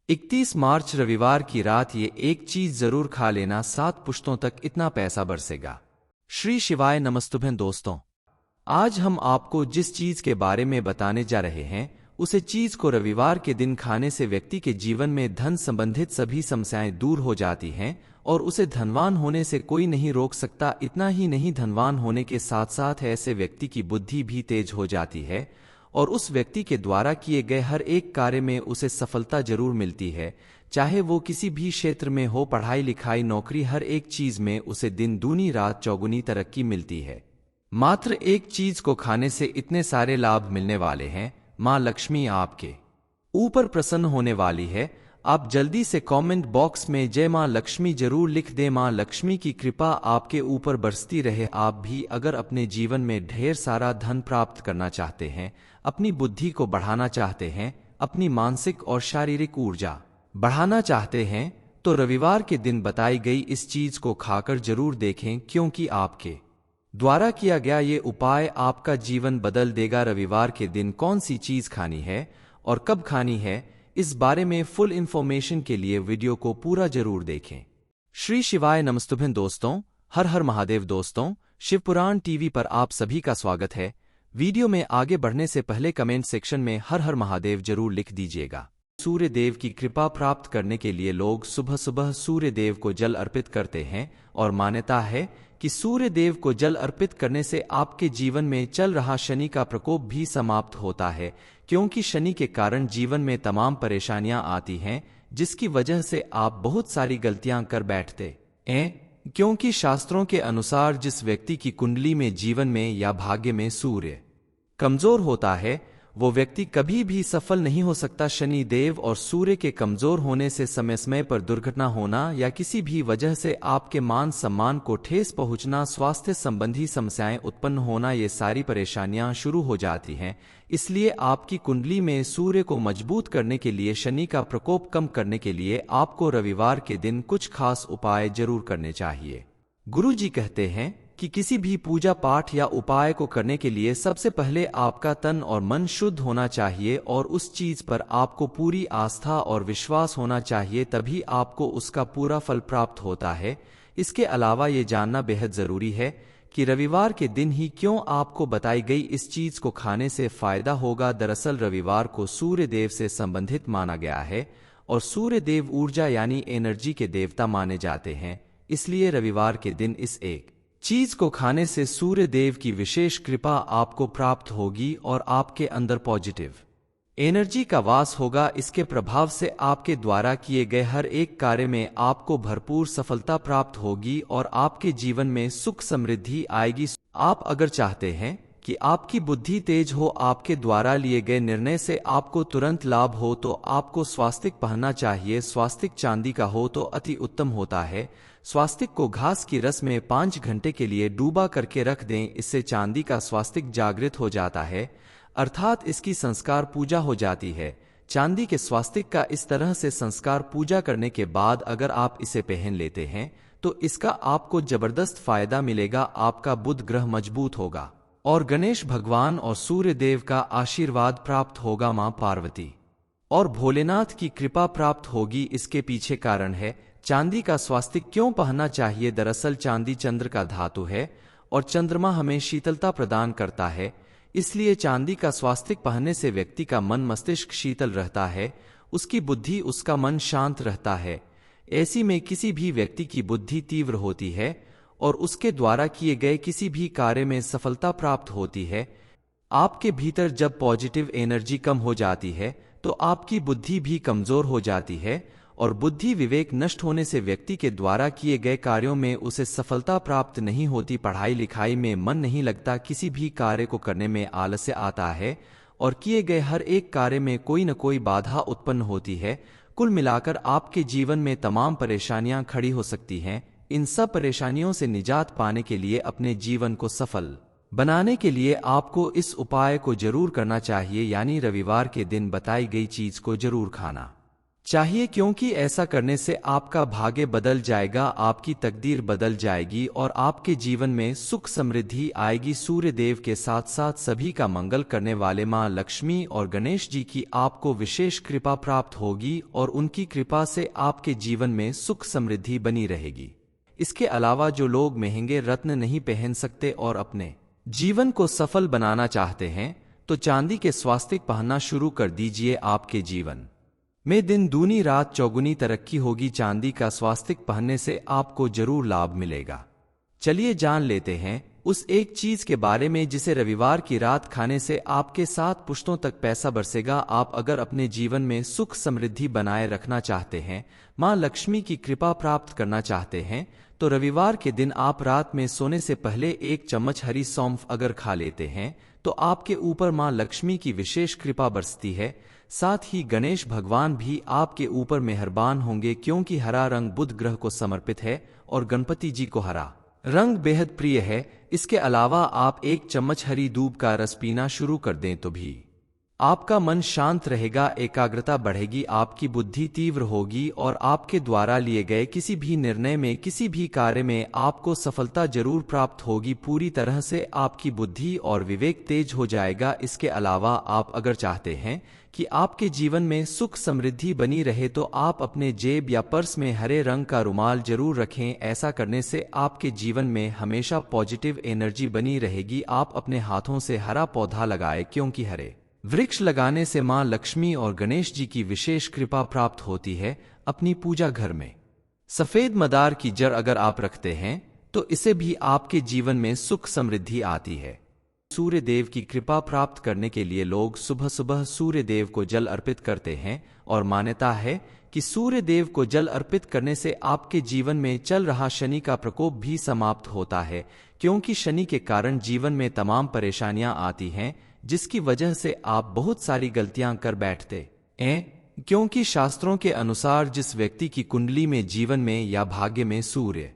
31 मार्च रविवार की रात ये एक चीज जरूर खा लेना, 7 पुश्तों तक इतना पैसा बरसेगा। श्री शिवाय नमस्तुभ्यं दोस्तों, आज हम आपको जिस चीज के बारे में बताने जा रहे हैं उसे चीज को रविवार के दिन खाने से व्यक्ति के जीवन में धन संबंधित सभी समस्याएं दूर हो जाती हैं और उसे धनवान होने से कोई नहीं रोक सकता। इतना ही नहीं, धनवान होने के साथ साथ ऐसे व्यक्ति की बुद्धि भी तेज हो जाती है और उस व्यक्ति के द्वारा किए गए हर एक कार्य में उसे सफलता जरूर मिलती है, चाहे वो किसी भी क्षेत्र में हो, पढ़ाई लिखाई नौकरी, हर एक चीज में उसे दिन दूनी रात चौगुनी तरक्की मिलती है। मात्र एक चीज को खाने से इतने सारे लाभ मिलने वाले हैं। मां लक्ष्मी आपके ऊपर प्रसन्न होने वाली है। आप जल्दी से कमेंट बॉक्स में जय मां लक्ष्मी जरूर लिख दें। मां लक्ष्मी की कृपा आपके ऊपर बरसती रहे। आप भी अगर अपने जीवन में ढेर सारा धन प्राप्त करना चाहते हैं, अपनी बुद्धि को बढ़ाना चाहते हैं, अपनी मानसिक और शारीरिक ऊर्जा बढ़ाना चाहते हैं, तो रविवार के दिन बताई गई इस चीज को खाकर जरूर देखें, क्योंकि आपके द्वारा किया गया ये उपाय आपका जीवन बदल देगा। रविवार के दिन कौन सी चीज खानी है और कब खानी है, इस बारे में फुल इंफॉर्मेशन के लिए वीडियो को पूरा जरूर देखें। श्री शिवाय नमस्तुभ्यं दोस्तों, हर हर महादेव दोस्तों, शिवपुराण टीवी पर आप सभी का स्वागत है। वीडियो में आगे बढ़ने से पहले कमेंट सेक्शन में हर हर महादेव जरूर लिख दीजिएगा। सूर्य देव की कृपा प्राप्त करने के लिए लोग सुबह सुबह सूर्य देव को जल अर्पित करते हैं और मान्यता है कि सूर्य देव को जल अर्पित करने से आपके जीवन में चल रहा शनि का प्रकोप भी समाप्त होता है, क्योंकि शनि के कारण जीवन में तमाम परेशानियां आती हैं, जिसकी वजह से आप बहुत सारी गलतियां कर बैठते हैं। क्योंकि शास्त्रों के अनुसार जिस व्यक्ति की कुंडली में जीवन में या भाग्य में सूर्य कमजोर होता है, वो व्यक्ति कभी भी सफल नहीं हो सकता। शनि देव और सूर्य के कमजोर होने से समय समय पर दुर्घटना होना या किसी भी वजह से आपके मान सम्मान को ठेस पहुंचना, स्वास्थ्य संबंधी समस्याएं उत्पन्न होना, ये सारी परेशानियां शुरू हो जाती हैं। इसलिए आपकी कुंडली में सूर्य को मजबूत करने के लिए, शनि का प्रकोप कम करने के लिए आपको रविवार के दिन कुछ खास उपाय जरूर करने चाहिए। गुरु जी कहते हैं कि किसी भी पूजा पाठ या उपाय को करने के लिए सबसे पहले आपका तन और मन शुद्ध होना चाहिए और उस चीज पर आपको पूरी आस्था और विश्वास होना चाहिए, तभी आपको उसका पूरा फल प्राप्त होता है। इसके अलावा ये जानना बेहद जरूरी है कि रविवार के दिन ही क्यों आपको बताई गई इस चीज को खाने से फायदा होगा। दरअसल रविवार को सूर्य देव से संबंधित माना गया है और सूर्य देव ऊर्जा यानी एनर्जी के देवता माने जाते हैं। इसलिए रविवार के दिन इस एक चीज को खाने से सूर्य देव की विशेष कृपा आपको प्राप्त होगी और आपके अंदर पॉजिटिव एनर्जी का वास होगा। इसके प्रभाव से आपके द्वारा किए गए हर एक कार्य में आपको भरपूर सफलता प्राप्त होगी और आपके जीवन में सुख समृद्धि आएगी। आप अगर चाहते हैं कि आपकी बुद्धि तेज हो, आपके द्वारा लिए गए निर्णय से आपको तुरंत लाभ हो, तो आपको स्वास्तिक पहनना चाहिए। स्वास्तिक चांदी का हो तो अति उत्तम होता है। स्वास्तिक को घास की रस में 5 घंटे के लिए डूबा करके रख दें, इससे चांदी का स्वास्तिक जागृत हो जाता है, अर्थात इसकी संस्कार पूजा हो जाती है। चांदी के स्वास्तिक का इस तरह से संस्कार पूजा करने के बाद अगर आप इसे पहन लेते हैं तो इसका आपको जबरदस्त फायदा मिलेगा। आपका बुध ग्रह मजबूत होगा और गणेश भगवान और सूर्य देव का आशीर्वाद प्राप्त होगा। मां पार्वती और भोलेनाथ की कृपा प्राप्त होगी। इसके पीछे कारण है चांदी का स्वास्तिक क्यों पहनना चाहिए। दरअसल चांदी चंद्र का धातु है और चंद्रमा हमें शीतलता प्रदान करता है, इसलिए चांदी का स्वास्तिक पहनने से व्यक्ति का मन मस्तिष्क शीतल रहता है, उसकी बुद्धि, उसका मन शांत रहता है। ऐसी में किसी भी व्यक्ति की बुद्धि तीव्र होती है और उसके द्वारा किए गए किसी भी कार्य में सफलता प्राप्त होती है। आपके भीतर जब पॉजिटिव एनर्जी कम हो जाती है तो आपकी बुद्धि भी कमजोर हो जाती है और बुद्धि विवेक नष्ट होने से व्यक्ति के द्वारा किए गए कार्यों में उसे सफलता प्राप्त नहीं होती। पढ़ाई लिखाई में मन नहीं लगता, किसी भी कार्य को करने में आलस्य आता है और किए गए हर एक कार्य में कोई न कोई बाधा उत्पन्न होती है। कुल मिलाकर आपके जीवन में तमाम परेशानियां खड़ी हो सकती हैं। इन सब परेशानियों से निजात पाने के लिए, अपने जीवन को सफल बनाने के लिए आपको इस उपाय को जरूर करना चाहिए, यानी रविवार के दिन बताई गई चीज को जरूर खाना चाहिए, क्योंकि ऐसा करने से आपका भाग्य बदल जाएगा, आपकी तकदीर बदल जाएगी और आपके जीवन में सुख समृद्धि आएगी। सूर्य देव के साथ साथ सभी का मंगल करने वाले मां लक्ष्मी और गणेश जी की आपको विशेष कृपा प्राप्त होगी और उनकी कृपा से आपके जीवन में सुख समृद्धि बनी रहेगी। इसके अलावा जो लोग महंगे रत्न नहीं पहन सकते और अपने जीवन को सफल बनाना चाहते हैं, तो चांदी के स्वास्तिक पहनना शुरू कर दीजिए। आपके जीवन में दिन दूनी रात चौगुनी तरक्की होगी। चांदी का स्वास्तिक पहनने से आपको जरूर लाभ मिलेगा। चलिए जान लेते हैं उस एक चीज के बारे में जिसे रविवार की रात खाने से आपके 7 पुश्तों तक पैसा बरसेगा। आप अगर अपने जीवन में सुख समृद्धि बनाए रखना चाहते हैं, मां लक्ष्मी की कृपा प्राप्त करना चाहते हैं, तो रविवार के दिन आप रात में सोने से पहले 1 चम्मच हरी सौंफ अगर खा लेते हैं तो आपके ऊपर मां लक्ष्मी की विशेष कृपा बरसती है। साथ ही गणेश भगवान भी आपके ऊपर मेहरबान होंगे, क्योंकि हरा रंग बुध ग्रह को समर्पित है और गणपति जी को हरा रंग बेहद प्रिय है। इसके अलावा आप 1 चम्मच हरी दूब का रस पीना शुरू कर दें तो भी आपका मन शांत रहेगा, एकाग्रता बढ़ेगी, आपकी बुद्धि तीव्र होगी और आपके द्वारा लिए गए किसी भी निर्णय में, किसी भी कार्य में आपको सफलता जरूर प्राप्त होगी। पूरी तरह से आपकी बुद्धि और विवेक तेज हो जाएगा। इसके अलावा आप अगर चाहते हैं कि आपके जीवन में सुख समृद्धि बनी रहे, तो आप अपने जेब या पर्स में हरे रंग का रुमाल जरूर रखें। ऐसा करने से आपके जीवन में हमेशा पॉजिटिव एनर्जी बनी रहेगी। आप अपने हाथों से हरा पौधा लगाएं, क्योंकि हरे वृक्ष लगाने से मां लक्ष्मी और गणेश जी की विशेष कृपा प्राप्त होती है। अपनी पूजा घर में सफेद मदार की जड़ अगर आप रखते हैं तो इससे भी आपके जीवन में सुख समृद्धि आती है। सूर्य देव की कृपा प्राप्त करने के लिए लोग सुबह सुबह सूर्य देव को जल अर्पित करते हैं और मान्यता है कि सूर्य देव को जल अर्पित करने से आपके जीवन में चल रहा शनि का प्रकोप भी समाप्त होता है, क्योंकि शनि के कारण जीवन में तमाम परेशानियां आती हैं, जिसकी वजह से आप बहुत सारी गलतियां कर बैठते हैं। क्योंकि शास्त्रों के अनुसार जिस व्यक्ति की कुंडली में जीवन में या भाग्य में सूर्य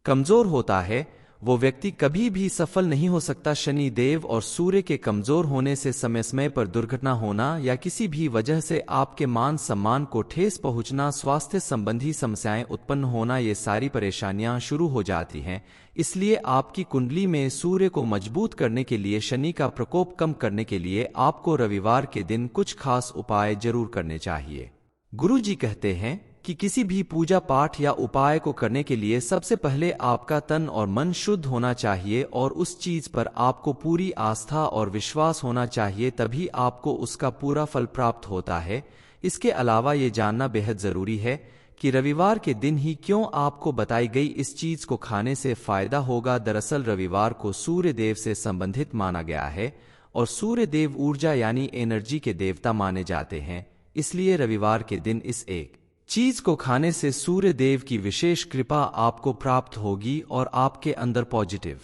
कमजोर होता है, वो व्यक्ति कभी भी सफल नहीं हो सकता। शनि देव और सूर्य के कमजोर होने से समय समय पर दुर्घटना होना या किसी भी वजह से आपके मान सम्मान को ठेस पहुंचना, स्वास्थ्य संबंधी समस्याएं उत्पन्न होना, ये सारी परेशानियां शुरू हो जाती हैं। इसलिए आपकी कुंडली में सूर्य को मजबूत करने के लिए, शनि का प्रकोप कम करने के लिए आपको रविवार के दिन कुछ खास उपाय जरूर करने चाहिए। गुरु जी कहते हैं कि किसी भी पूजा पाठ या उपाय को करने के लिए सबसे पहले आपका तन और मन शुद्ध होना चाहिए और उस चीज पर आपको पूरी आस्था और विश्वास होना चाहिए, तभी आपको उसका पूरा फल प्राप्त होता है। इसके अलावा ये जानना बेहद जरूरी है कि रविवार के दिन ही क्यों आपको बताई गई इस चीज को खाने से फायदा होगा। दरअसल रविवार को सूर्य देव से संबंधित माना गया है और सूर्य देव ऊर्जा यानी एनर्जी के देवता माने जाते हैं। इसलिए रविवार के दिन इस एक चीज को खाने से सूर्य देव की विशेष कृपा आपको प्राप्त होगी और आपके अंदर पॉजिटिव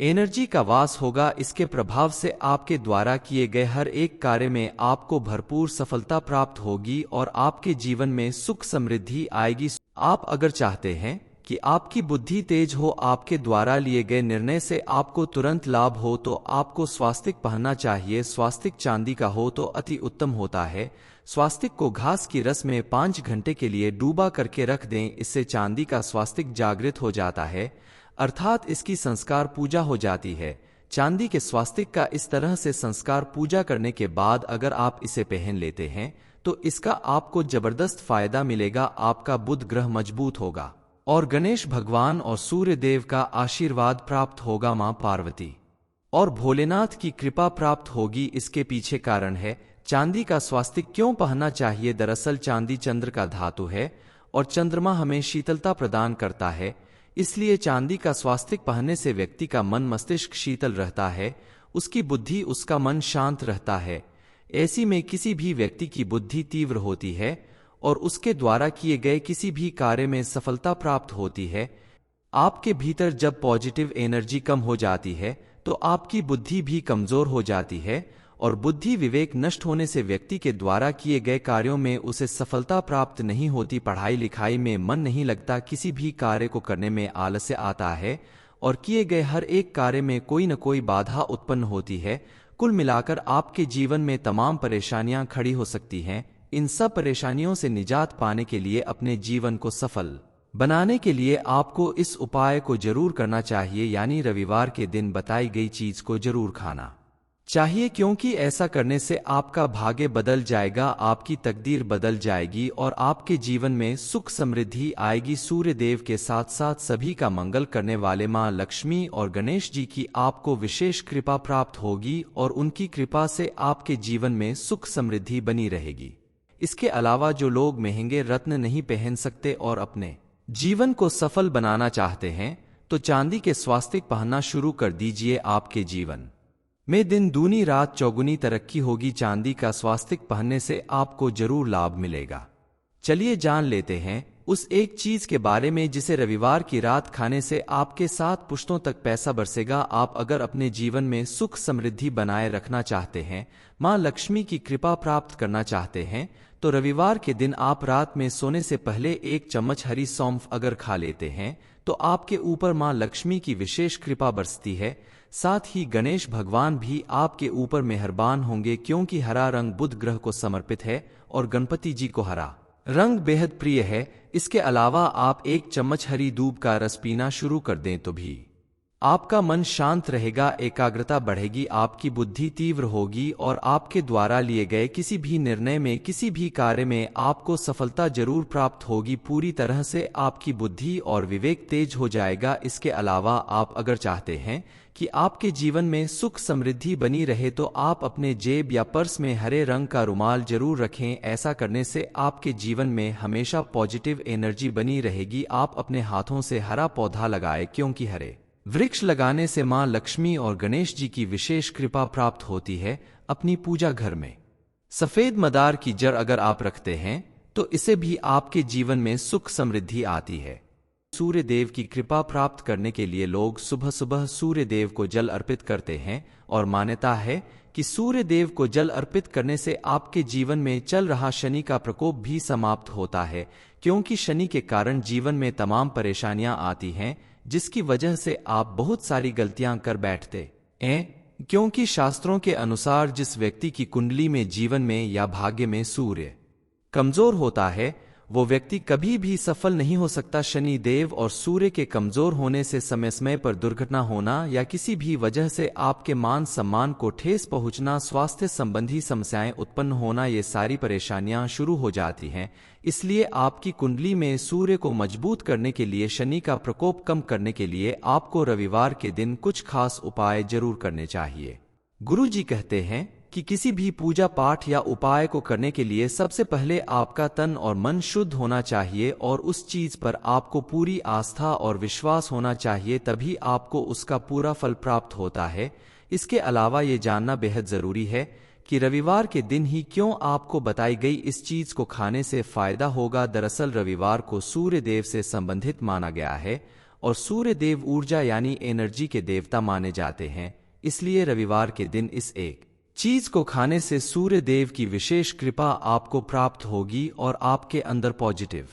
एनर्जी का वास होगा। इसके प्रभाव से आपके द्वारा किए गए हर एक कार्य में आपको भरपूर सफलता प्राप्त होगी और आपके जीवन में सुख समृद्धि आएगी। आप अगर चाहते हैं कि आपकी बुद्धि तेज हो, आपके द्वारा लिए गए निर्णय से आपको तुरंत लाभ हो, तो आपको स्वास्तिक पहनना चाहिए। स्वास्तिक चांदी का हो तो अति उत्तम होता है। स्वास्तिक को घास की रस में 5 घंटे के लिए डूबा करके रख दें। इससे चांदी का स्वास्तिक जागृत हो जाता है, अर्थात इसकी संस्कार पूजा हो जाती है। चांदी के स्वास्तिक का इस तरह से संस्कार पूजा करने के बाद अगर आप इसे पहन लेते हैं तो इसका आपको जबरदस्त फायदा मिलेगा। आपका बुध ग्रह मजबूत होगा और गणेश भगवान और सूर्य देव का आशीर्वाद प्राप्त होगा। मां पार्वती और भोलेनाथ की कृपा प्राप्त होगी। इसके पीछे कारण है चांदी का स्वास्तिक क्यों पहनना चाहिए। दरअसल चांदी चंद्र का धातु है और चंद्रमा हमें शीतलता प्रदान करता है। इसलिए चांदी का स्वास्तिक पहनने से व्यक्ति का मन मस्तिष्क शीतल रहता है, उसकी बुद्धि, उसका मन शांत रहता है। ऐसी में किसी भी व्यक्ति की बुद्धि तीव्र होती है और उसके द्वारा किए गए किसी भी कार्य में सफलता प्राप्त होती है। आपके भीतर जब पॉजिटिव एनर्जी कम हो जाती है तो आपकी बुद्धि भी कमजोर हो जाती है और बुद्धि विवेक नष्ट होने से व्यक्ति के द्वारा किए गए कार्यों में उसे सफलता प्राप्त नहीं होती। पढ़ाई लिखाई में मन नहीं लगता, किसी भी कार्य को करने में आलस्य आता है और किए गए हर एक कार्य में कोई न कोई बाधा उत्पन्न होती है। कुल मिलाकर आपके जीवन में तमाम परेशानियां खड़ी हो सकती हैं। इन सब परेशानियों से निजात पाने के लिए अपने जीवन को सफल बनाने के लिए आपको इस उपाय को जरूर करना चाहिए, यानी रविवार के दिन बताई गई चीज को जरूर खाना चाहिए, क्योंकि ऐसा करने से आपका भाग्य बदल जाएगा, आपकी तकदीर बदल जाएगी और आपके जीवन में सुख समृद्धि आएगी। सूर्य देव के साथ साथ सभी का मंगल करने वाले मां लक्ष्मी और गणेश जी की आपको विशेष कृपा प्राप्त होगी और उनकी कृपा से आपके जीवन में सुख समृद्धि बनी रहेगी। इसके अलावा जो लोग महंगे रत्न नहीं पहन सकते और अपने जीवन को सफल बनाना चाहते हैं, तो चांदी के स्वास्तिक पहनना शुरू कर दीजिए। आपके जीवन में दिन दूनी रात चौगुनी तरक्की होगी। चांदी का स्वास्तिक पहनने से आपको जरूर लाभ मिलेगा। चलिए जान लेते हैं उस एक चीज के बारे में जिसे रविवार की रात खाने से आपके 7 पुश्तों तक पैसा बरसेगा। आप अगर अपने जीवन में सुख समृद्धि बनाए रखना चाहते हैं, मां लक्ष्मी की कृपा प्राप्त करना चाहते हैं, तो रविवार के दिन आप रात में सोने से पहले 1 चम्मच हरी सौंफ अगर खा लेते हैं तो आपके ऊपर मां लक्ष्मी की विशेष कृपा बरसती है। साथ ही गणेश भगवान भी आपके ऊपर मेहरबान होंगे, क्योंकि हरा रंग बुध ग्रह को समर्पित है और गणपति जी को हरा रंग बेहद प्रिय है। इसके अलावा आप 1 चम्मच हरी दूब का रस पीना शुरू कर दें तो भी आपका मन शांत रहेगा, एकाग्रता बढ़ेगी, आपकी बुद्धि तीव्र होगी और आपके द्वारा लिए गए किसी भी निर्णय में, किसी भी कार्य में आपको सफलता जरूर प्राप्त होगी। पूरी तरह से आपकी बुद्धि और विवेक तेज हो जाएगा। इसके अलावा आप अगर चाहते हैं कि आपके जीवन में सुख समृद्धि बनी रहे, तो आप अपने जेब या पर्स में हरे रंग का रुमाल जरूर रखें। ऐसा करने से आपके जीवन में हमेशा पॉजिटिव एनर्जी बनी रहेगी। आप अपने हाथों से हरा पौधा लगाएं, क्योंकि हरे वृक्ष लगाने से मां लक्ष्मी और गणेश जी की विशेष कृपा प्राप्त होती है। अपनी पूजा घर में सफेद मदार की जड़ अगर आप रखते हैं तो इसे भी आपके जीवन में सुख समृद्धि आती है। सूर्य देव की कृपा प्राप्त करने के लिए लोग सुबह सुबह सूर्य देव को जल अर्पित करते हैं और मान्यता है कि सूर्य देव को जल अर्पित करने से आपके जीवन में चल रहा शनि का प्रकोप भी समाप्त होता है, क्योंकि शनि के कारण जीवन में तमाम परेशानियां आती हैं, जिसकी वजह से आप बहुत सारी गलतियां कर बैठते हैं। क्योंकि शास्त्रों के अनुसार जिस व्यक्ति की कुंडली में जीवन में या भाग्य में सूर्य कमजोर होता है, वो व्यक्ति कभी भी सफल नहीं हो सकता। शनि देव और सूर्य के कमजोर होने से समय समय पर दुर्घटना होना या किसी भी वजह से आपके मान सम्मान को ठेस पहुंचना, स्वास्थ्य संबंधी समस्याएं उत्पन्न होना, ये सारी परेशानियां शुरू हो जाती हैं। इसलिए आपकी कुंडली में सूर्य को मजबूत करने के लिए, शनि का प्रकोप कम करने के लिए आपको रविवार के दिन कुछ खास उपाय जरूर करने चाहिए। गुरु जी कहते हैं कि किसी भी पूजा पाठ या उपाय को करने के लिए सबसे पहले आपका तन और मन शुद्ध होना चाहिए और उस चीज पर आपको पूरी आस्था और विश्वास होना चाहिए, तभी आपको उसका पूरा फल प्राप्त होता है। इसके अलावा ये जानना बेहद जरूरी है कि रविवार के दिन ही क्यों आपको बताई गई इस चीज को खाने से फायदा होगा। दरअसल रविवार को सूर्य देव से संबंधित माना गया है और सूर्य देव ऊर्जा यानी एनर्जी के देवता माने जाते हैं। इसलिए रविवार के दिन इस एक चीज को खाने से सूर्य देव की विशेष कृपा आपको प्राप्त होगी और आपके अंदर पॉजिटिव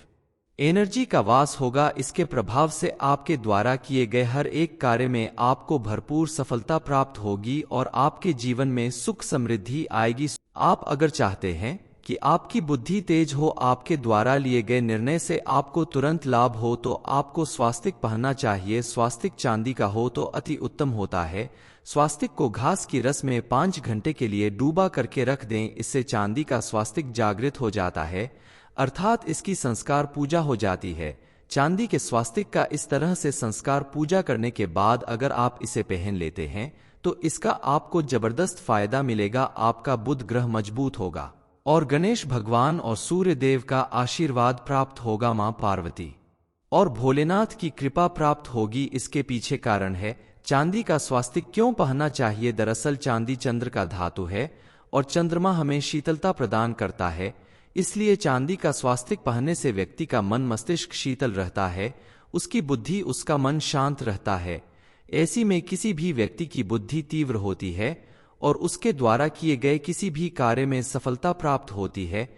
एनर्जी का वास होगा। इसके प्रभाव से आपके द्वारा किए गए हर एक कार्य में आपको भरपूर सफलता प्राप्त होगी और आपके जीवन में सुख समृद्धि आएगी। आप अगर चाहते हैं कि आपकी बुद्धि तेज हो, आपके द्वारा लिए गए निर्णय से आपको तुरंत लाभ हो, तो आपको स्वास्तिक पहनना चाहिए। स्वास्तिक चांदी का हो तो अति उत्तम होता है। स्वास्तिक को घास की रस में 5 घंटे के लिए डूबा करके रख दें। इससे चांदी का स्वास्तिक जागृत हो जाता है, अर्थात इसकी संस्कार पूजा हो जाती है। चांदी के स्वास्तिक का इस तरह से संस्कार पूजा करने के बाद अगर आप इसे पहन लेते हैं तो इसका आपको जबरदस्त फायदा मिलेगा। आपका बुध ग्रह मजबूत होगा और गणेश भगवान और सूर्य देव का आशीर्वाद प्राप्त होगा। मां पार्वती और भोलेनाथ की कृपा प्राप्त होगी। इसके पीछे कारण है चांदी का स्वास्तिक क्यों पहनना चाहिए। दरअसल चांदी चंद्र का धातु है और चंद्रमा हमें शीतलता प्रदान करता है। इसलिए चांदी का स्वास्तिक पहनने से व्यक्ति का मन मस्तिष्क शीतल रहता है, उसकी बुद्धि, उसका मन शांत रहता है। ऐसी में किसी भी व्यक्ति की बुद्धि तीव्र होती है और उसके द्वारा किए गए किसी भी कार्य में सफलता प्राप्त होती है।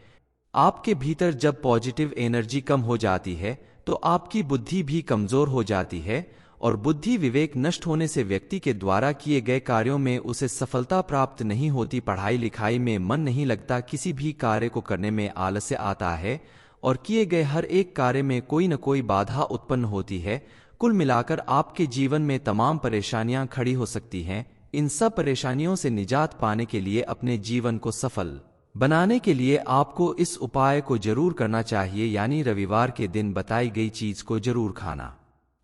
आपके भीतर जब पॉजिटिव एनर्जी कम हो जाती है तो आपकी बुद्धि भी कमजोर हो जाती है और बुद्धि विवेक नष्ट होने से व्यक्ति के द्वारा किए गए कार्यों में उसे सफलता प्राप्त नहीं होती, पढ़ाई लिखाई में मन नहीं लगता, किसी भी कार्य को करने में आलस्य आता है और किए गए हर एक कार्य में कोई न कोई बाधा उत्पन्न होती है। कुल मिलाकर आपके जीवन में तमाम परेशानियां खड़ी हो सकती हैं। इन सब परेशानियों से निजात पाने के लिए, अपने जीवन को सफल बनाने के लिए आपको इस उपाय को जरूर करना चाहिए, यानी रविवार के दिन बताई गई चीज को जरूर खाना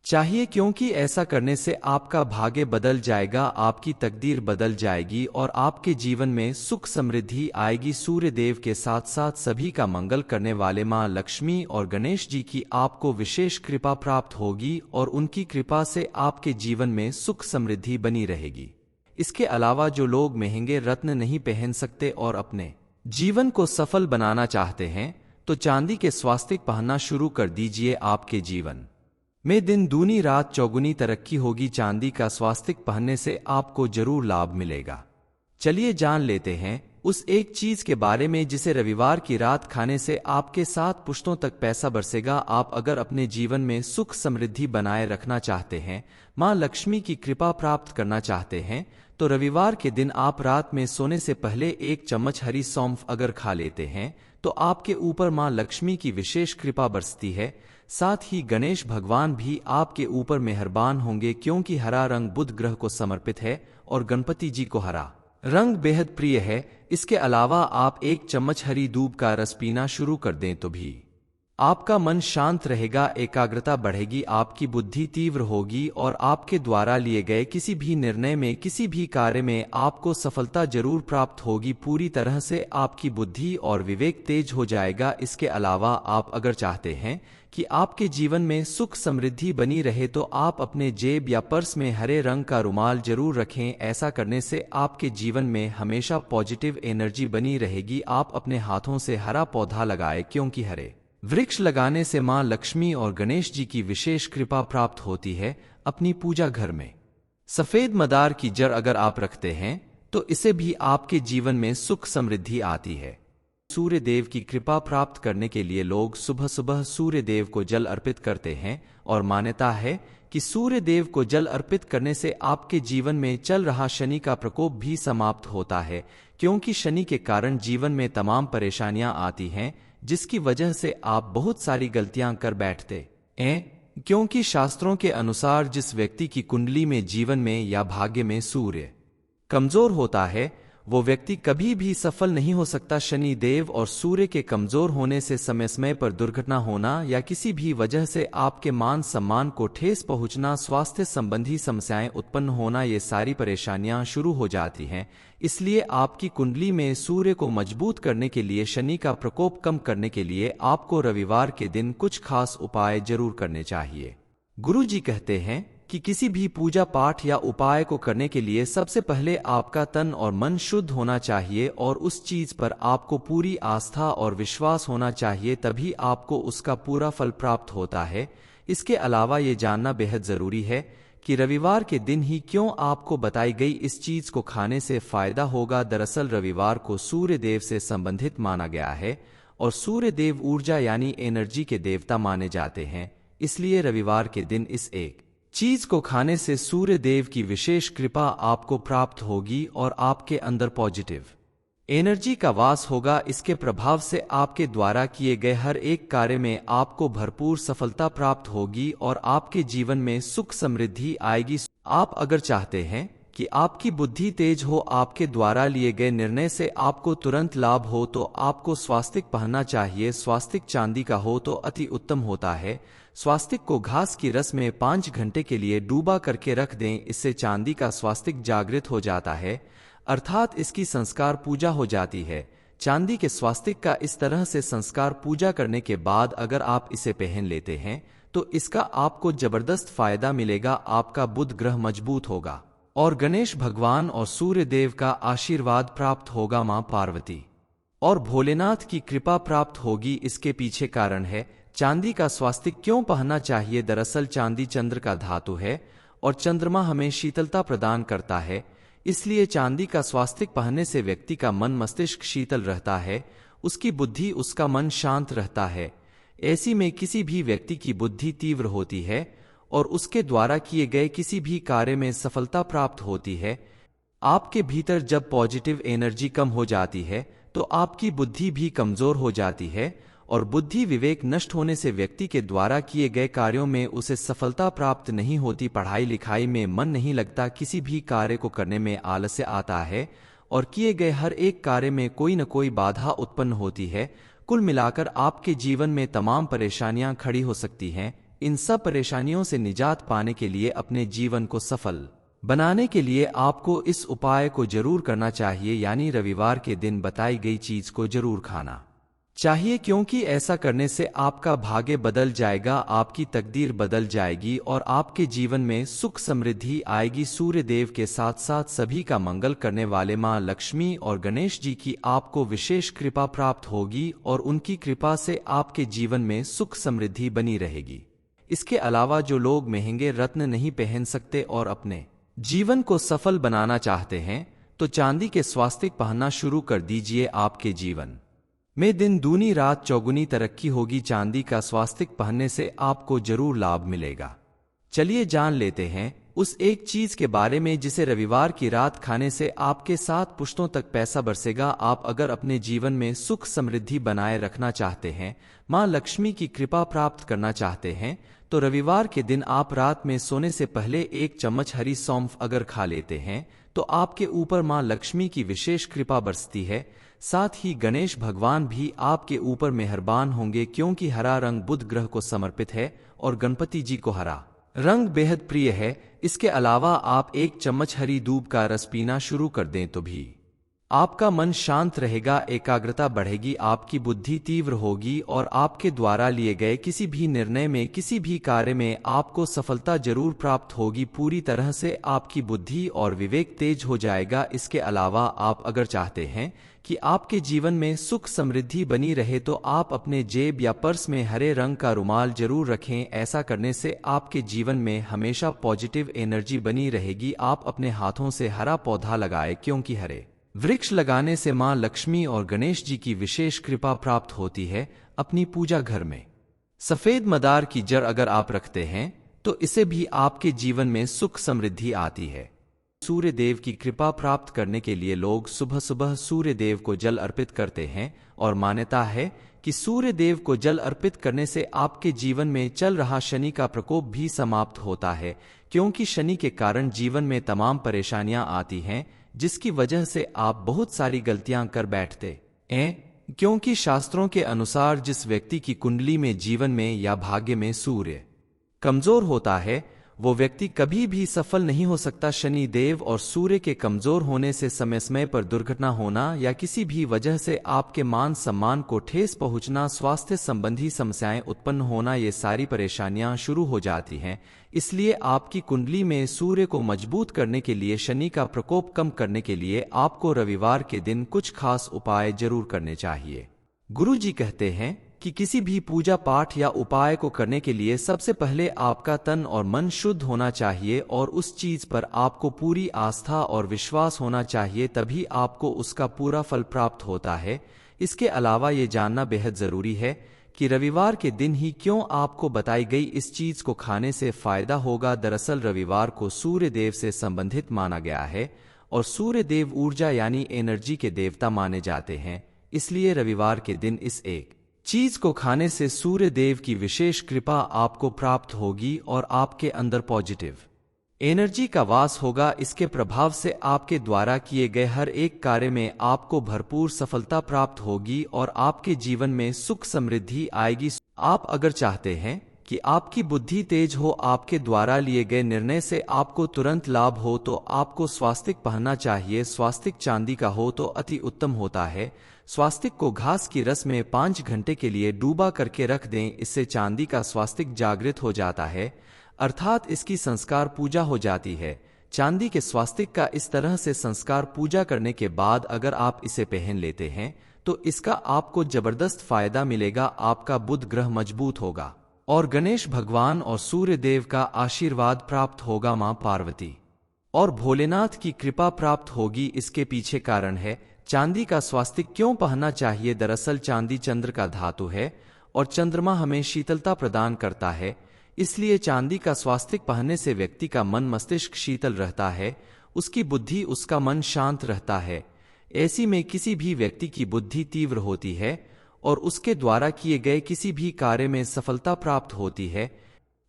चाहिए, क्योंकि ऐसा करने से आपका भाग्य बदल जाएगा, आपकी तकदीर बदल जाएगी और आपके जीवन में सुख समृद्धि आएगी। सूर्य देव के साथ साथ सभी का मंगल करने वाले मां लक्ष्मी और गणेश जी की आपको विशेष कृपा प्राप्त होगी और उनकी कृपा से आपके जीवन में सुख समृद्धि बनी रहेगी। इसके अलावा जो लोग महंगे रत्न नहीं पहन सकते और अपने जीवन को सफल बनाना चाहते हैं, तो चांदी के स्वास्तिक पहनना शुरू कर दीजिए। आपके जीवन में दिन दूनी रात चौगुनी तरक्की होगी। चांदी का स्वास्तिक पहनने से आपको जरूर लाभ मिलेगा। चलिए जान लेते हैं उस एक चीज के बारे में जिसे रविवार की रात खाने से आपके 7 पुश्तों तक पैसा बरसेगा। आप अगर अपने जीवन में सुख समृद्धि बनाए रखना चाहते हैं, मां लक्ष्मी की कृपा प्राप्त करना चाहते हैं, तो रविवार के दिन आप रात में सोने से पहले 1 चम्मच हरी सौंफ अगर खा लेते हैं तो आपके ऊपर मां लक्ष्मी की विशेष कृपा बरसती है। साथ ही गणेश भगवान भी आपके ऊपर मेहरबान होंगे, क्योंकि हरा रंग बुध ग्रह को समर्पित है और गणपति जी को हरा रंग बेहद प्रिय है। इसके अलावा आप 1 चम्मच हरी दूब का रस पीना शुरू कर दें तो भी आपका मन शांत रहेगा, एकाग्रता बढ़ेगी, आपकी बुद्धि तीव्र होगी और आपके द्वारा लिए गए किसी भी निर्णय में, किसी भी कार्य में आपको सफलता जरूर प्राप्त होगी। पूरी तरह से आपकी बुद्धि और विवेक तेज हो जाएगा। इसके अलावा आप अगर चाहते हैं कि आपके जीवन में सुख समृद्धि बनी रहे, तो आप अपने जेब या पर्स में हरे रंग का रुमाल जरूर रखें। ऐसा करने से आपके जीवन में हमेशा पॉजिटिव एनर्जी बनी रहेगी। आप अपने हाथों से हरा पौधा लगाएं, क्योंकि हरे वृक्ष लगाने से मां लक्ष्मी और गणेश जी की विशेष कृपा प्राप्त होती है। अपनी पूजा घर में सफेद मदार की जड़ अगर आप रखते हैं तो इसे भी आपके जीवन में सुख समृद्धि आती है। सूर्य देव की कृपा प्राप्त करने के लिए लोग सुबह सुबह सूर्य देव को जल अर्पित करते हैं और मान्यता है कि सूर्य देव को जल अर्पित करने से आपके जीवन में चल रहा शनि का प्रकोप भी समाप्त होता है, क्योंकि शनि के कारण जीवन में तमाम परेशानियां आती हैं, जिसकी वजह से आप बहुत सारी गलतियां कर बैठते हैं। क्योंकि शास्त्रों के अनुसार जिस व्यक्ति की कुंडली में जीवन में या भाग्य में सूर्य कमजोर होता है, वो व्यक्ति कभी भी सफल नहीं हो सकता। शनि देव और सूर्य के कमजोर होने से समय समय पर दुर्घटना होना या किसी भी वजह से आपके मान सम्मान को ठेस पहुंचना, स्वास्थ्य संबंधी समस्याएं उत्पन्न होना, ये सारी परेशानियां शुरू हो जाती हैं। इसलिए आपकी कुंडली में सूर्य को मजबूत करने के लिए, शनि का प्रकोप कम करने के लिए आपको रविवार के दिन कुछ खास उपाय जरूर करने चाहिए। गुरु जी कहते हैं कि किसी भी पूजा पाठ या उपाय को करने के लिए सबसे पहले आपका तन और मन शुद्ध होना चाहिए और उस चीज पर आपको पूरी आस्था और विश्वास होना चाहिए, तभी आपको उसका पूरा फल प्राप्त होता है। इसके अलावा ये जानना बेहद जरूरी है कि रविवार के दिन ही क्यों आपको बताई गई इस चीज को खाने से फायदा होगा। दरअसल रविवार को सूर्य देव से संबंधित माना गया है और सूर्य देव ऊर्जा यानी एनर्जी के देवता माने जाते हैं। इसलिए रविवार के दिन इस एक चीज को खाने से सूर्य देव की विशेष कृपा आपको प्राप्त होगी और आपके अंदर पॉजिटिव एनर्जी का वास होगा। इसके प्रभाव से आपके द्वारा किए गए हर एक कार्य में आपको भरपूर सफलता प्राप्त होगी और आपके जीवन में सुख समृद्धि आएगी। आप अगर चाहते हैं कि आपकी बुद्धि तेज हो, आपके द्वारा लिए गए निर्णय से आपको तुरंत लाभ हो, तो आपको स्वास्तिक पहनना चाहिए। स्वास्तिक चांदी का हो तो अति उत्तम होता है। स्वास्तिक को घास की रस में 5 घंटे के लिए डूबा करके रख दें। इससे चांदी का स्वास्तिक जागृत हो जाता है, अर्थात इसकी संस्कार पूजा हो जाती है। चांदी के स्वास्तिक का इस तरह से संस्कार पूजा करने के बाद अगर आप इसे पहन लेते हैं तो इसका आपको जबरदस्त फायदा मिलेगा। आपका बुध ग्रह मजबूत होगा और गणेश भगवान और सूर्य देव का आशीर्वाद प्राप्त होगा। मां पार्वती और भोलेनाथ की कृपा प्राप्त होगी। इसके पीछे कारण है चांदी का स्वास्तिक क्यों पहनना चाहिए। दरअसल चांदी चंद्र का धातु है और चंद्रमा हमें शीतलता प्रदान करता है, इसलिए चांदी का स्वास्तिक पहनने से व्यक्ति का मन मस्तिष्क शीतल रहता है, उसकी बुद्धि, उसका मन शांत रहता है। ऐसी में किसी भी व्यक्ति की बुद्धि तीव्र होती है और उसके द्वारा किए गए किसी भी कार्य में सफलता प्राप्त होती है। आपके भीतर जब पॉजिटिव एनर्जी कम हो जाती है तो आपकी बुद्धि भी कमजोर हो जाती है, और बुद्धि विवेक नष्ट होने से व्यक्ति के द्वारा किए गए कार्यों में उसे सफलता प्राप्त नहीं होती, पढ़ाई लिखाई में मन नहीं लगता, किसी भी कार्य को करने में आलस्य आता है और किए गए हर एक कार्य में कोई न कोई बाधा उत्पन्न होती है। कुल मिलाकर आपके जीवन में तमाम परेशानियां खड़ी हो सकती हैं। इन सब परेशानियों से निजात पाने के लिए, अपने जीवन को सफल बनाने के लिए आपको इस उपाय को जरूर करना चाहिए, यानी रविवार के दिन बताई गई चीज को जरूर खाना चाहिए, क्योंकि ऐसा करने से आपका भाग्य बदल जाएगा, आपकी तकदीर बदल जाएगी और आपके जीवन में सुख समृद्धि आएगी। सूर्य देव के साथ साथ सभी का मंगल करने वाले मां लक्ष्मी और गणेश जी की आपको विशेष कृपा प्राप्त होगी और उनकी कृपा से आपके जीवन में सुख समृद्धि बनी रहेगी। इसके अलावा जो लोग महंगे रत्न नहीं पहन सकते और अपने जीवन को सफल बनाना चाहते हैं, तो चांदी के स्वास्तिक पहनना शुरू कर दीजिए। आपके जीवन में दिन दूनी रात चौगुनी तरक्की होगी। चांदी का स्वास्तिक पहनने से आपको जरूर लाभ मिलेगा। चलिए जान लेते हैं उस एक चीज के बारे में जिसे रविवार की रात खाने से आपके 7 पुश्तों तक पैसा बरसेगा। आप अगर अपने जीवन में सुख समृद्धि बनाए रखना चाहते हैं, मां लक्ष्मी की कृपा प्राप्त करना चाहते हैं, तो रविवार के दिन आप रात में सोने से पहले 1 चम्मच हरी सौंफ अगर खा लेते हैं तो आपके ऊपर मां लक्ष्मी की विशेष कृपा बरसती है। साथ ही गणेश भगवान भी आपके ऊपर मेहरबान होंगे, क्योंकि हरा रंग बुध ग्रह को समर्पित है और गणपति जी को हरा रंग बेहद प्रिय है। इसके अलावा आप 1 चम्मच हरी दूब का रस पीना शुरू कर दें तो भी आपका मन शांत रहेगा, एकाग्रता बढ़ेगी, आपकी बुद्धि तीव्र होगी और आपके द्वारा लिए गए किसी भी निर्णय में, किसी भी कार्य में आपको सफलता जरूर प्राप्त होगी। पूरी तरह से आपकी बुद्धि और विवेक तेज हो जाएगा। इसके अलावा आप अगर चाहते हैं कि आपके जीवन में सुख समृद्धि बनी रहे तो आप अपने जेब या पर्स में हरे रंग का रुमाल जरूर रखें। ऐसा करने से आपके जीवन में हमेशा पॉजिटिव एनर्जी बनी रहेगी। आप अपने हाथों से हरा पौधा लगाएं, क्योंकि हरे वृक्ष लगाने से मां लक्ष्मी और गणेश जी की विशेष कृपा प्राप्त होती है। अपनी पूजा घर में सफेद मदार की जड़ अगर आप रखते हैं तो इससे भी आपके जीवन में सुख समृद्धि आती है। सूर्य देव की कृपा प्राप्त करने के लिए लोग सुबह सुबह सूर्य देव को जल अर्पित करते हैं और मान्यता है कि सूर्य देव को जल अर्पित करने से आपके जीवन में चल रहा शनि का प्रकोप भी समाप्त होता है, क्योंकि शनि के कारण जीवन में तमाम परेशानियां आती हैं, जिसकी वजह से आप बहुत सारी गलतियां कर बैठते हैं। क्योंकि शास्त्रों के अनुसार जिस व्यक्ति की कुंडली में, जीवन में या भाग्य में सूर्य कमजोर होता है, वो व्यक्ति कभी भी सफल नहीं हो सकता। शनि देव और सूर्य के कमजोर होने से समय समय पर दुर्घटना होना या किसी भी वजह से आपके मान सम्मान को ठेस पहुंचना, स्वास्थ्य संबंधी समस्याएं उत्पन्न होना, ये सारी परेशानियां शुरू हो जाती हैं। इसलिए आपकी कुंडली में सूर्य को मजबूत करने के लिए, शनि का प्रकोप कम करने के लिए आपको रविवार के दिन कुछ खास उपाय जरूर करने चाहिए। गुरु जी कहते हैं कि किसी भी पूजा पाठ या उपाय को करने के लिए सबसे पहले आपका तन और मन शुद्ध होना चाहिए और उस चीज पर आपको पूरी आस्था और विश्वास होना चाहिए, तभी आपको उसका पूरा फल प्राप्त होता है। इसके अलावा ये जानना बेहद जरूरी है कि रविवार के दिन ही क्यों आपको बताई गई इस चीज को खाने से फायदा होगा। दरअसल रविवार को सूर्य देव से संबंधित माना गया है और सूर्य देव ऊर्जा यानी एनर्जी के देवता माने जाते हैं। इसलिए रविवार के दिन इस एक चीज को खाने से सूर्य देव की विशेष कृपा आपको प्राप्त होगी और आपके अंदर पॉजिटिव एनर्जी का वास होगा। इसके प्रभाव से आपके द्वारा किए गए हर एक कार्य में आपको भरपूर सफलता प्राप्त होगी और आपके जीवन में सुख समृद्धि आएगी। आप अगर चाहते हैं कि आपकी बुद्धि तेज हो, आपके द्वारा लिए गए निर्णय से आपको तुरंत लाभ हो, तो आपको स्वास्तिक पहनना चाहिए। स्वास्तिक चांदी का हो तो अति उत्तम होता है। स्वास्तिक को घास की रस में 5 घंटे के लिए डूबा करके रख दें, इससे चांदी का स्वास्तिक जागृत हो जाता है, अर्थात इसकी संस्कार पूजा हो जाती है। चांदी के स्वास्तिक का इस तरह से संस्कार पूजा करने के बाद अगर आप इसे पहन लेते हैं तो इसका आपको जबरदस्त फायदा मिलेगा। आपका बुध ग्रह मजबूत होगा और गणेश भगवान और सूर्य देव का आशीर्वाद प्राप्त होगा। मां पार्वती और भोलेनाथ की कृपा प्राप्त होगी। इसके पीछे कारण है चांदी का स्वास्तिक क्यों पहनना चाहिए। दरअसल चांदी चंद्र का धातु है और चंद्रमा हमें शीतलता प्रदान करता है। इसलिए चांदी का स्वास्तिक पहनने से व्यक्ति का मन मस्तिष्क शीतल रहता है, उसकी बुद्धि उसका मन शांत रहता है। ऐसी में किसी भी व्यक्ति की बुद्धि तीव्र होती है और उसके द्वारा किए गए किसी भी कार्य में सफलता प्राप्त होती है।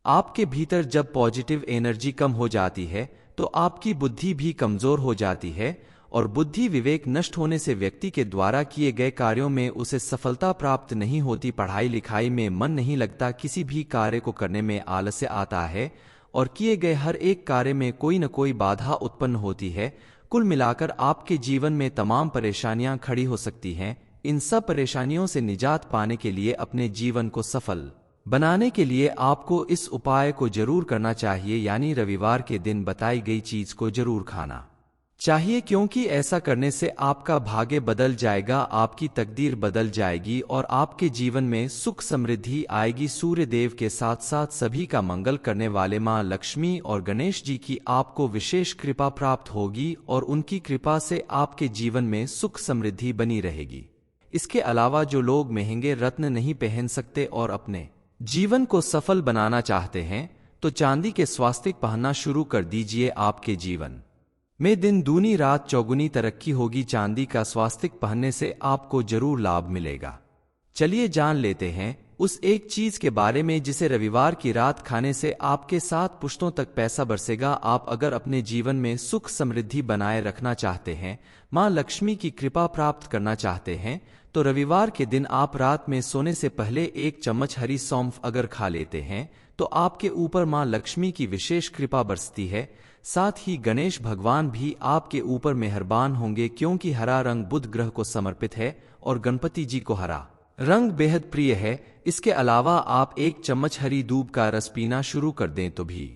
आपके भीतर जब पॉजिटिव एनर्जी कम हो जाती है तो आपकी बुद्धि भी कमजोर हो जाती है और बुद्धि विवेक नष्ट होने से व्यक्ति के द्वारा किए गए कार्यों में उसे सफलता प्राप्त नहीं होती, पढ़ाई लिखाई में मन नहीं लगता, किसी भी कार्य को करने में आलस्य आता है और किए गए हर एक कार्य में कोई न कोई बाधा उत्पन्न होती है। कुल मिलाकर आपके जीवन में तमाम परेशानियां खड़ी हो सकती हैं। इन सब परेशानियों से निजात पाने के लिए, अपने जीवन को सफल बनाने के लिए आपको इस उपाय को जरूर करना चाहिए, यानी रविवार के दिन बताई गई चीज को जरूर खाना चाहिए, क्योंकि ऐसा करने से आपका भाग्य बदल जाएगा, आपकी तकदीर बदल जाएगी और आपके जीवन में सुख समृद्धि आएगी। सूर्य देव के साथ साथ सभी का मंगल करने वाले मां लक्ष्मी और गणेश जी की आपको विशेष कृपा प्राप्त होगी और उनकी कृपा से आपके जीवन में सुख समृद्धि बनी रहेगी। इसके अलावा जो लोग महंगे रत्न नहीं पहन सकते और अपने जीवन को सफल बनाना चाहते हैं तो चांदी के स्वास्तिक पहनना शुरू कर दीजिए। आपके जीवन में दिन दूनी रात चौगुनी तरक्की होगी। चांदी का स्वास्तिक पहनने से आपको जरूर लाभ मिलेगा। चलिए जान लेते हैं उस एक चीज के बारे में जिसे रविवार की रात खाने से आपके 7 पुश्तों तक पैसा बरसेगा। आप अगर अपने जीवन में सुख समृद्धि बनाए रखना चाहते हैं, मां लक्ष्मी की कृपा प्राप्त करना चाहते हैं, तो रविवार के दिन आप रात में सोने से पहले 1 चम्मच हरी सौंफ अगर खा लेते हैं तो आपके ऊपर मां लक्ष्मी की विशेष कृपा बरसती है। साथ ही गणेश भगवान भी आपके ऊपर मेहरबान होंगे, क्योंकि हरा रंग बुध ग्रह को समर्पित है और गणपति जी को हरा रंग बेहद प्रिय है। इसके अलावा आप 1 चम्मच हरी दूब का रस पीना शुरू कर दें तो भी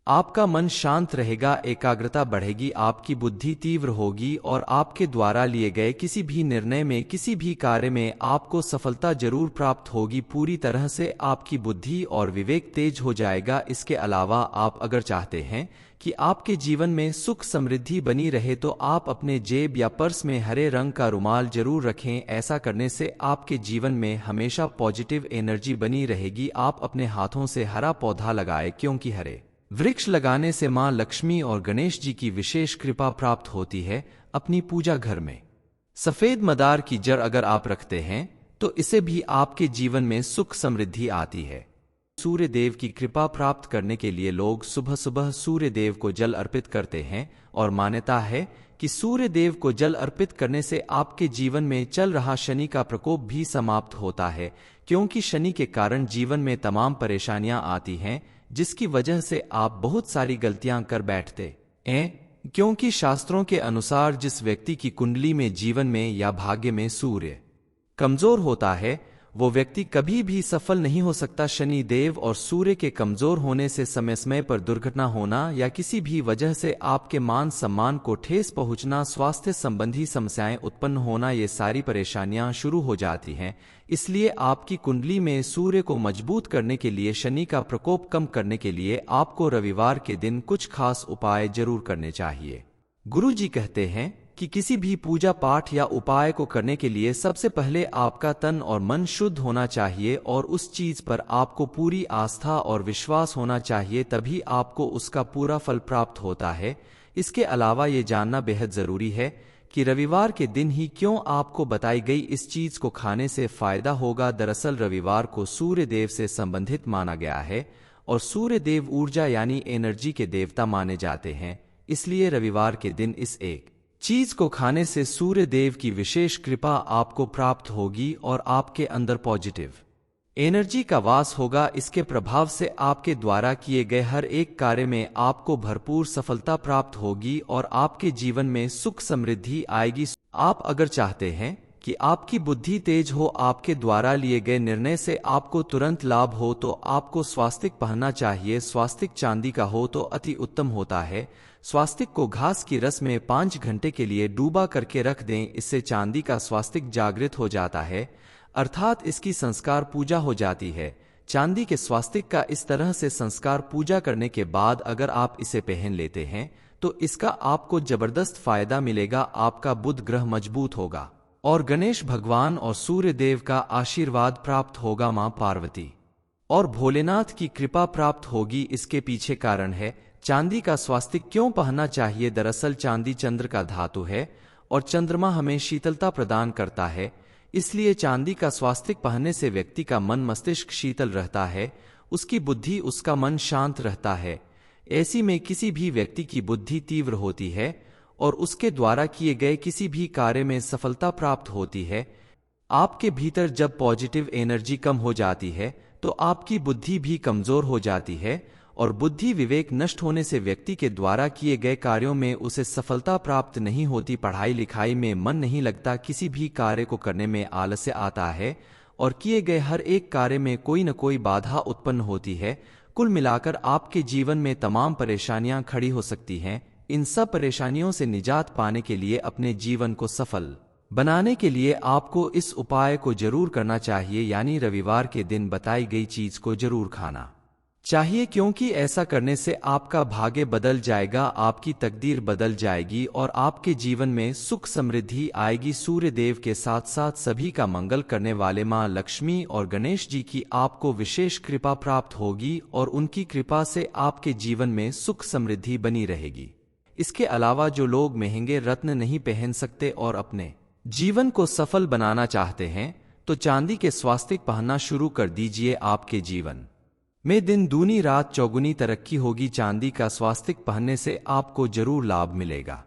आपका मन शांत रहेगा, एकाग्रता बढ़ेगी, आपकी बुद्धि तीव्र होगी और आपके द्वारा लिए गए किसी भी निर्णय में, किसी भी कार्य में आपको सफलता जरूर प्राप्त होगी। पूरी तरह से आपकी बुद्धि और विवेक तेज हो जाएगा। इसके अलावा आप अगर चाहते हैं कि आपके जीवन में सुख समृद्धि बनी रहे तो आप अपने जेब या पर्स में हरे रंग का रुमाल जरूर रखें। ऐसा करने से आपके जीवन में हमेशा पॉजिटिव एनर्जी बनी रहेगी। आप अपने हाथों से हरा पौधा लगाएं, क्योंकि हरे वृक्ष लगाने से मां लक्ष्मी और गणेश जी की विशेष कृपा प्राप्त होती है। अपनी पूजा घर में सफेद मदार की जड़ अगर आप रखते हैं तो इसे भी आपके जीवन में सुख समृद्धि आती है। सूर्य देव की कृपा प्राप्त करने के लिए लोग सुबह सुबह सूर्य देव को जल अर्पित करते हैं और मान्यता है कि सूर्य देव को जल अर्पित करने से आपके जीवन में चल रहा शनि का प्रकोप भी समाप्त होता है, क्योंकि शनि के कारण जीवन में तमाम परेशानियां आती हैं, जिसकी वजह से आप बहुत सारी गलतियां कर बैठते हैं। क्योंकि शास्त्रों के अनुसार जिस व्यक्ति की कुंडली में, जीवन में या भाग्य में सूर्य कमजोर होता है वो व्यक्ति कभी भी सफल नहीं हो सकता। शनि देव और सूर्य के कमजोर होने से समय समय पर दुर्घटना होना या किसी भी वजह से आपके मान सम्मान को ठेस पहुंचना, स्वास्थ्य संबंधी समस्याएं उत्पन्न होना, ये सारी परेशानियां शुरू हो जाती हैं। इसलिए आपकी कुंडली में सूर्य को मजबूत करने के लिए, शनि का प्रकोप कम करने के लिए आपको रविवार के दिन कुछ खास उपाय जरूर करने चाहिए। गुरु जी कहते हैं कि किसी भी पूजा पाठ या उपाय को करने के लिए सबसे पहले आपका तन और मन शुद्ध होना चाहिए और उस चीज पर आपको पूरी आस्था और विश्वास होना चाहिए, तभी आपको उसका पूरा फल प्राप्त होता है। इसके अलावा ये जानना बेहद जरूरी है कि रविवार के दिन ही क्यों आपको बताई गई इस चीज को खाने से फायदा होगा। दरअसल रविवार को सूर्य देव से संबंधित माना गया है और सूर्य देव ऊर्जा यानी एनर्जी के देवता माने जाते हैं। इसलिए रविवार के दिन इस एक चीज को खाने से सूर्य देव की विशेष कृपा आपको प्राप्त होगी और आपके अंदर पॉजिटिव एनर्जी का वास होगा। इसके प्रभाव से आपके द्वारा किए गए हर एक कार्य में आपको भरपूर सफलता प्राप्त होगी और आपके जीवन में सुख समृद्धि आएगी। आप अगर चाहते हैं कि आपकी बुद्धि तेज हो, आपके द्वारा लिए गए निर्णय से आपको तुरंत लाभ हो, तो आपको स्वास्तिक पहनना चाहिए। स्वास्तिक चांदी का हो तो अति उत्तम होता है। स्वास्तिक को घास की रस में 5 घंटे के लिए डूबा करके रख दें, इससे चांदी का स्वास्तिक जागृत हो जाता है, अर्थात इसकी संस्कार पूजा हो जाती है। चांदी के स्वास्तिक का इस तरह से संस्कार पूजा करने के बाद अगर आप इसे पहन लेते हैं तो इसका आपको जबरदस्त फायदा मिलेगा। आपका बुध ग्रह मजबूत होगा और गणेश भगवान और सूर्य देव का आशीर्वाद प्राप्त होगा। मां पार्वती और भोलेनाथ की कृपा प्राप्त होगी। इसके पीछे कारण है चांदी का स्वास्तिक क्यों पहनना चाहिए। दरअसल चांदी चंद्र का धातु है और चंद्रमा हमें शीतलता प्रदान करता है, इसलिए चांदी का स्वास्तिक पहनने से व्यक्ति का मन मस्तिष्क शीतल रहता है, उसकी बुद्धि उसका मन शांत रहता है। ऐसी में किसी भी व्यक्ति की बुद्धि तीव्र होती है और उसके द्वारा किए गए किसी भी कार्य में सफलता प्राप्त होती है। आपके भीतर जब पॉजिटिव एनर्जी कम हो जाती है तो आपकी बुद्धि भी कमजोर हो जाती है और बुद्धि विवेक नष्ट होने से व्यक्ति के द्वारा किए गए कार्यों में उसे सफलता प्राप्त नहीं होती। पढ़ाई लिखाई में मन नहीं लगता, किसी भी कार्य को करने में आलस्य आता है और किए गए हर एक कार्य में कोई न कोई बाधा उत्पन्न होती है। कुल मिलाकर आपके जीवन में तमाम परेशानियां खड़ी हो सकती हैं। इन सब परेशानियों से निजात पाने के लिए, अपने जीवन को सफल बनाने के लिए आपको इस उपाय को जरूर करना चाहिए, यानी रविवार के दिन बताई गई चीज को जरूर खाना चाहिए, क्योंकि ऐसा करने से आपका भाग्य बदल जाएगा, आपकी तकदीर बदल जाएगी और आपके जीवन में सुख समृद्धि आएगी। सूर्य देव के साथ साथ सभी का मंगल करने वाले मां लक्ष्मी और गणेश जी की आपको विशेष कृपा प्राप्त होगी और उनकी कृपा से आपके जीवन में सुख समृद्धि बनी रहेगी। इसके अलावा जो लोग महंगे रत्न नहीं पहन सकते और अपने जीवन को सफल बनाना चाहते हैं तो चांदी के स्वास्तिक पहनना शुरू कर दीजिए। आपके जीवन में दिन दूनी रात चौगुनी तरक्की होगी। चांदी का स्वास्तिक पहनने से आपको जरूर लाभ मिलेगा।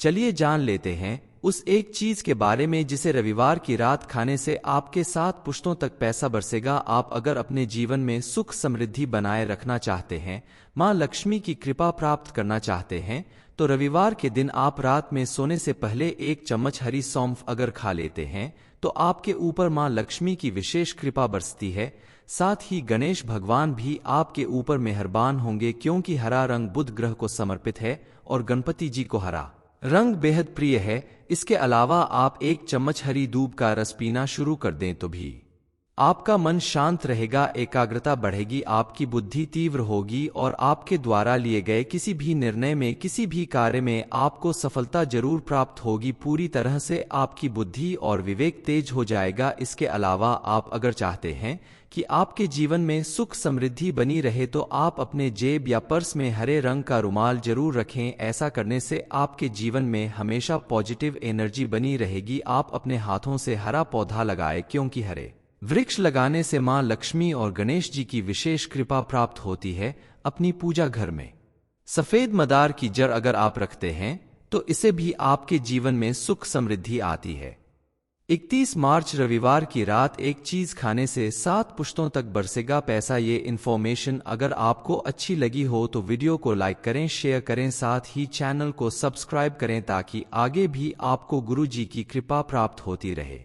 चलिए जान लेते हैं उस एक चीज के बारे में जिसे रविवार की रात खाने से आपके 7 पुश्तों तक पैसा बरसेगा। आप अगर अपने जीवन में सुख समृद्धि बनाए रखना चाहते हैं, मां लक्ष्मी की कृपा प्राप्त करना चाहते हैं, तो रविवार के दिन आप रात में सोने से पहले 1 चम्मच हरी सौंफ अगर खा लेते हैं तो आपके ऊपर मां लक्ष्मी की विशेष कृपा बरसती है। साथ ही गणेश भगवान भी आपके ऊपर मेहरबान होंगे, क्योंकि हरा रंग बुध ग्रह को समर्पित है और गणपति जी को हरा रंग बेहद प्रिय है। इसके अलावा आप 1 चम्मच हरी दूब का रस पीना शुरू कर दें तो भी आपका मन शांत रहेगा, एकाग्रता बढ़ेगी, आपकी बुद्धि तीव्र होगी और आपके द्वारा लिए गए किसी भी निर्णय में, किसी भी कार्य में आपको सफलता जरूर प्राप्त होगी। पूरी तरह से आपकी बुद्धि और विवेक तेज हो जाएगा। इसके अलावा आप अगर चाहते हैं कि आपके जीवन में सुख समृद्धि बनी रहे तो आप अपने जेब या पर्स में हरे रंग का रुमाल जरूर रखें। ऐसा करने से आपके जीवन में हमेशा पॉजिटिव एनर्जी बनी रहेगी। आप अपने हाथों से हरा पौधा लगाएं, क्योंकि हरे वृक्ष लगाने से मां लक्ष्मी और गणेश जी की विशेष कृपा प्राप्त होती है। अपनी पूजा घर में सफेद मदार की जड़ अगर आप रखते हैं तो इससे भी आपके जीवन में सुख समृद्धि आती है। 31 मार्च रविवार की रात एक चीज खाने से 7 पुश्तों तक बरसेगा पैसा। ये इन्फॉर्मेशन अगर आपको अच्छी लगी हो तो वीडियो को लाइक करें, शेयर करें, साथ ही चैनल को सब्सक्राइब करें ताकि आगे भी आपको गुरु जी की कृपा प्राप्त होती रहे।